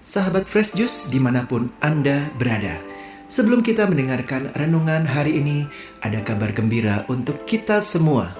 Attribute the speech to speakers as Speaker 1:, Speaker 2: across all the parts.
Speaker 1: sahabat Fresh Juice dimanapun Anda berada. Sebelum kita mendengarkan renungan hari ini, ada kabar gembira untuk kita semua.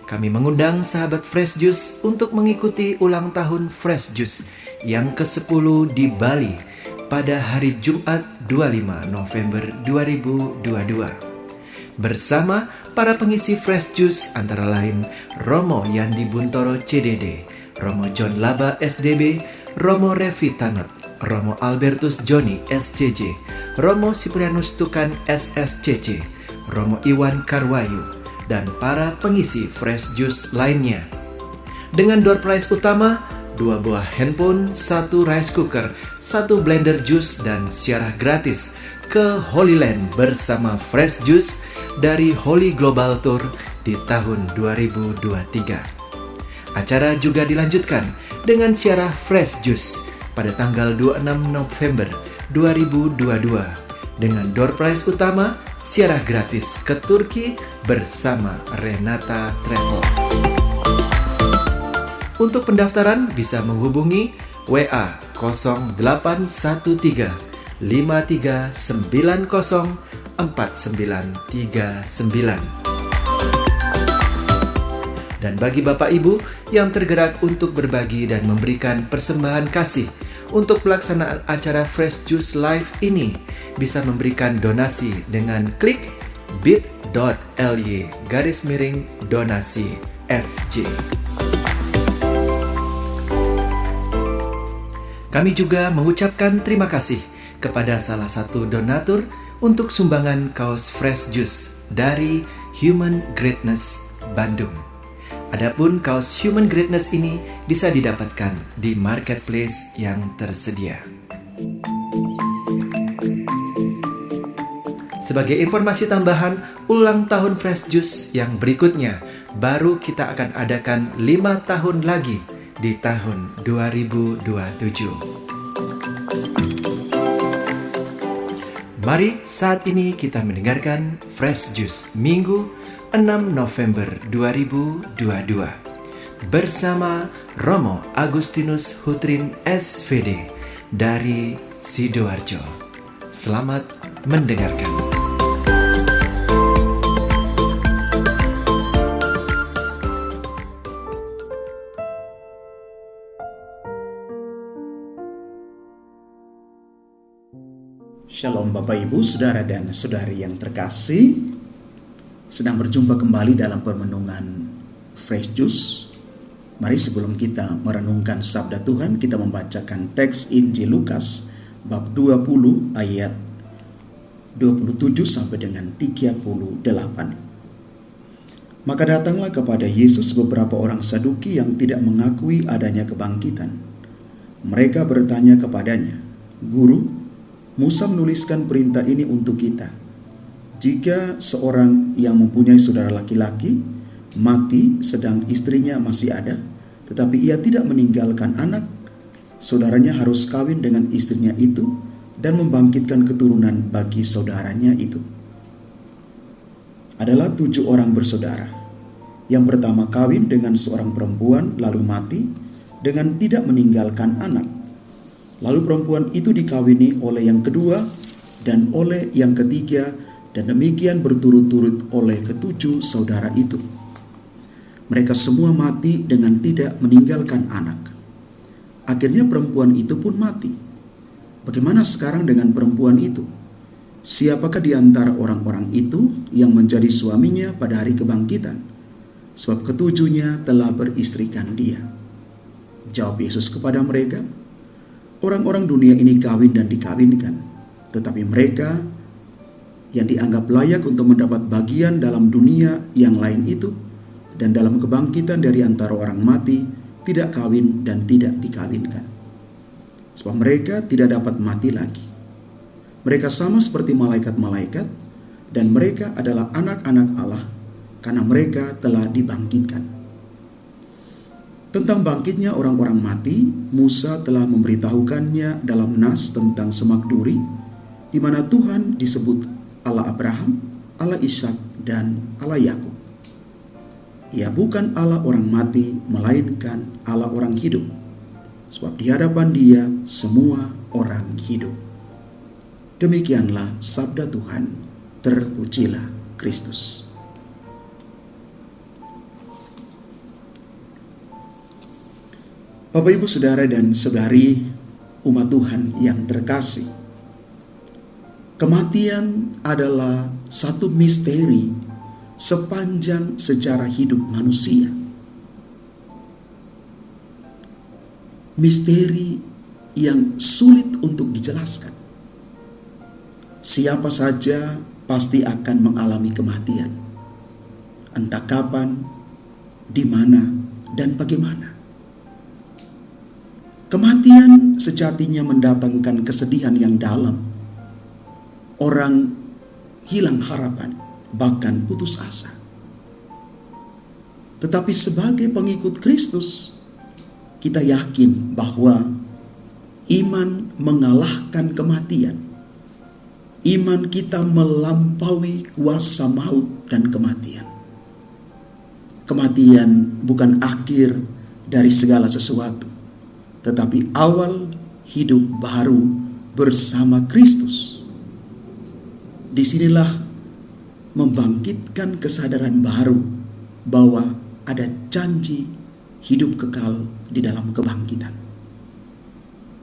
Speaker 1: Kami mengundang sahabat Fresh Juice untuk mengikuti ulang tahun Fresh Juice yang ke-10 di Bali pada hari Jumat 25 November 2022. Bersama para pengisi Fresh Juice antara lain Romo Yandi Buntoro CDD, Romo John Laba SDB, Romo Revi Tanot, Romo Albertus Joni SCJ, Romo Siprianus Tukan SSCC, Romo Iwan Karwayu, dan para pengisi Fresh Juice lainnya. Dengan door prize utama, 2 buah handphone, 1 rice cooker, 1 blender jus, dan siarah gratis ke Holy Land bersama Fresh Juice dari Holy Global Tour di tahun 2023. Acara juga dilanjutkan dengan siarah Fresh Juice pada tanggal 26 November 2022 dengan door prize utama siarah gratis ke Turki bersama Renata Travel. Untuk pendaftaran bisa menghubungi WA 0813 5390 4939. Dan bagi Bapak Ibu yang tergerak untuk berbagi dan memberikan persembahan kasih untuk pelaksanaan acara Fresh Juice Live ini, bisa memberikan donasi dengan klik bit.ly/donasi FJ. Kami juga mengucapkan terima kasih kepada salah satu donatur untuk sumbangan kaos Fresh Juice dari Human Greatness Bandung. Adapun kaos Human Greatness ini bisa didapatkan di marketplace yang tersedia. Sebagai informasi tambahan, ulang tahun Fresh Juice yang berikutnya baru kita akan adakan 5 tahun lagi di tahun 2027. Mari saat ini kita mendengarkan Fresh Juice Minggu 6 November 2022 bersama Romo Agustinus Hutrin SVD dari Sidoarjo. Selamat mendengarkan.
Speaker 2: Shalom Bapak Ibu, Saudara dan Saudari yang terkasih. Sedang berjumpa kembali dalam permenungan Fresh Juice. Mari sebelum kita merenungkan sabda Tuhan, kita membacakan teks Injil Lukas bab 20 ayat 27 sampai dengan 38. Maka datanglah kepada Yesus beberapa orang Saduki yang tidak mengakui adanya kebangkitan. Mereka bertanya kepadanya, "Guru, Musa menuliskan perintah ini untuk kita. Jika seorang yang mempunyai saudara laki-laki mati sedang istrinya masih ada, tetapi ia tidak meninggalkan anak, saudaranya harus kawin dengan istrinya itu dan membangkitkan keturunan bagi saudaranya itu." Adalah 7 orang bersaudara. Yang pertama kawin dengan seorang perempuan lalu mati dengan tidak meninggalkan anak. Lalu perempuan itu dikawini oleh yang kedua dan oleh yang ketiga, dan demikian berturut-turut oleh ke-7 saudara itu. Mereka semua mati dengan tidak meninggalkan anak. Akhirnya perempuan itu pun mati. Bagaimana sekarang dengan perempuan itu? Siapakah di antara orang-orang itu yang menjadi suaminya pada hari kebangkitan? Sebab ke-7-nya telah beristrikan dia. Jawab Yesus kepada mereka, "Orang-orang dunia ini kawin dan dikawinkan, tetapi mereka yang dianggap layak untuk mendapat bagian dalam dunia yang lain itu dan dalam kebangkitan dari antara orang mati tidak kawin dan tidak dikawinkan. Sebab mereka tidak dapat mati lagi. Mereka sama seperti malaikat-malaikat dan mereka adalah anak-anak Allah karena mereka telah dibangkitkan." Tentang bangkitnya orang-orang mati, Musa telah memberitahukannya dalam nas tentang semak duri, di mana Tuhan disebut Allah Abraham, Allah Ishak, dan Allah Yakub. Ia bukan Allah orang mati, melainkan Allah orang hidup. sebab di hadapan Dia semua orang hidup. Demikianlah sabda Tuhan. Terpujilah Kristus. Bapak, Ibu, Saudara, dan Saudari umat Tuhan yang terkasih, kematian adalah satu misteri sepanjang sejarah hidup manusia. Misteri yang sulit untuk dijelaskan. Siapa saja pasti akan mengalami kematian. Entah kapan, di mana, dan bagaimana. Kematian sejatinya mendatangkan kesedihan yang dalam. Orang hilang harapan, bahkan putus asa. Tetapi sebagai pengikut Kristus, kita yakin bahwa iman mengalahkan kematian. Iman kita melampaui kuasa maut dan kematian. Kematian bukan akhir dari segala sesuatu, tetapi awal hidup baru bersama Kristus. Disinilah membangkitkan kesadaran baru bahwa ada janji hidup kekal di dalam kebangkitan.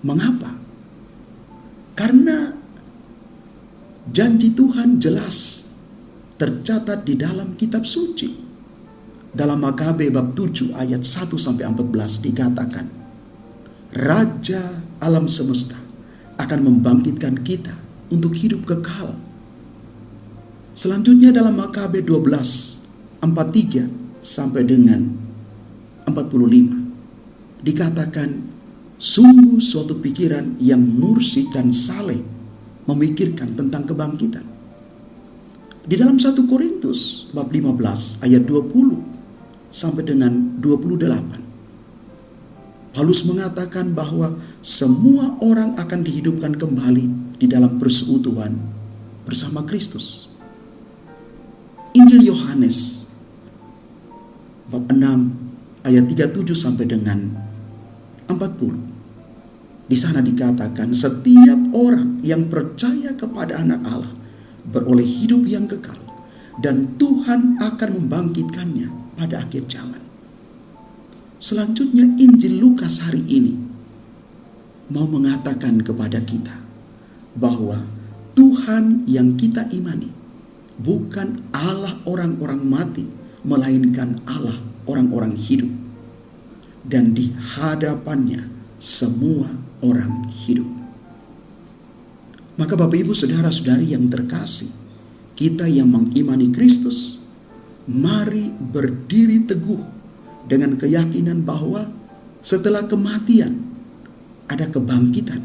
Speaker 2: Mengapa? Karena janji Tuhan jelas tercatat di dalam kitab suci. Dalam Makabe bab 7 ayat 1-14 dikatakan, Raja alam semesta akan membangkitkan kita untuk hidup kekal. Selanjutnya dalam Makabe 12 43 sampai dengan 45 dikatakan, sungguh suatu pikiran yang mursyid dan saleh memikirkan tentang kebangkitan. Di dalam 1 Korintus bab 15 ayat 20 sampai dengan 28, Paulus mengatakan bahwa semua orang akan dihidupkan kembali di dalam persekutuan bersama Kristus. Injil Yohanes bab 6 ayat 37 sampai dengan 40. Di sana dikatakan setiap orang yang percaya kepada Anak Allah beroleh hidup yang kekal, dan Tuhan akan membangkitkannya pada akhir zaman. Selanjutnya Injil Lukas hari ini mau mengatakan kepada kita bahwa Tuhan yang kita imani bukan Allah orang-orang mati, melainkan Allah orang-orang hidup. Dan di hadapannya semua orang hidup. Maka Bapak, Ibu, Saudara-saudari yang terkasih, kita yang mengimani Kristus, mari berdiri teguh dengan keyakinan bahwa setelah kematian ada kebangkitan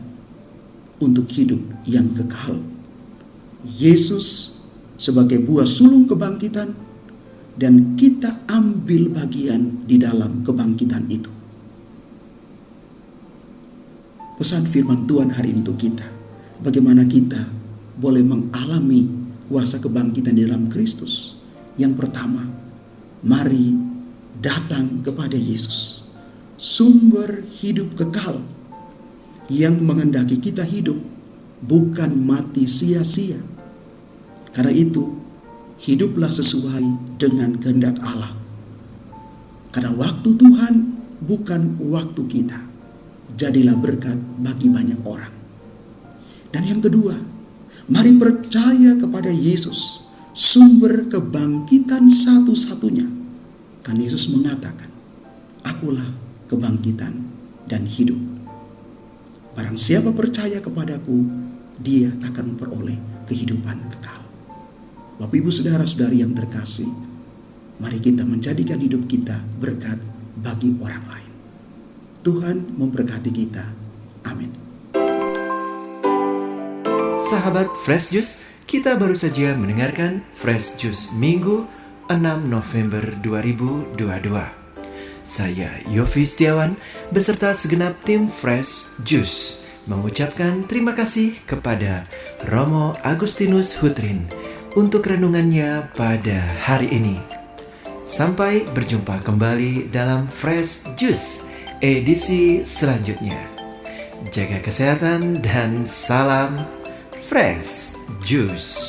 Speaker 2: untuk hidup yang kekal. Yesus sebagai buah sulung kebangkitan, dan kita ambil bagian di dalam kebangkitan itu. Pesan firman Tuhan hari ini untuk kita, bagaimana kita boleh mengalami kuasa kebangkitan di dalam Kristus. Yang pertama, mari datang kepada Yesus, sumber hidup kekal yang menghendaki kita hidup, bukan mati sia-sia. Karena itu, hiduplah sesuai dengan kehendak Allah. Karena waktu Tuhan bukan waktu kita. Jadilah berkat bagi banyak orang. Dan yang kedua, mari percaya kepada Yesus, sumber kebangkitan satu-satunya. Kan Yesus mengatakan, akulah kebangkitan dan hidup. Barang siapa percaya kepadaku, dia akan memperoleh kehidupan kekal. Bapak, Ibu, Saudara-saudari yang terkasih, mari kita menjadikan hidup kita berkat bagi orang lain. Tuhan memberkati kita. Amin.
Speaker 1: Sahabat Fresh Juice, kita baru saja mendengarkan Fresh Juice Minggu 6 November 2022. Saya Yofi Setiawan beserta segenap tim Fresh Juice mengucapkan terima kasih kepada Romo Agustinus Hutrin untuk renungannya pada hari ini. Sampai berjumpa kembali dalam Fresh Juice edisi selanjutnya. Jaga kesehatan dan salam Fresh Juice.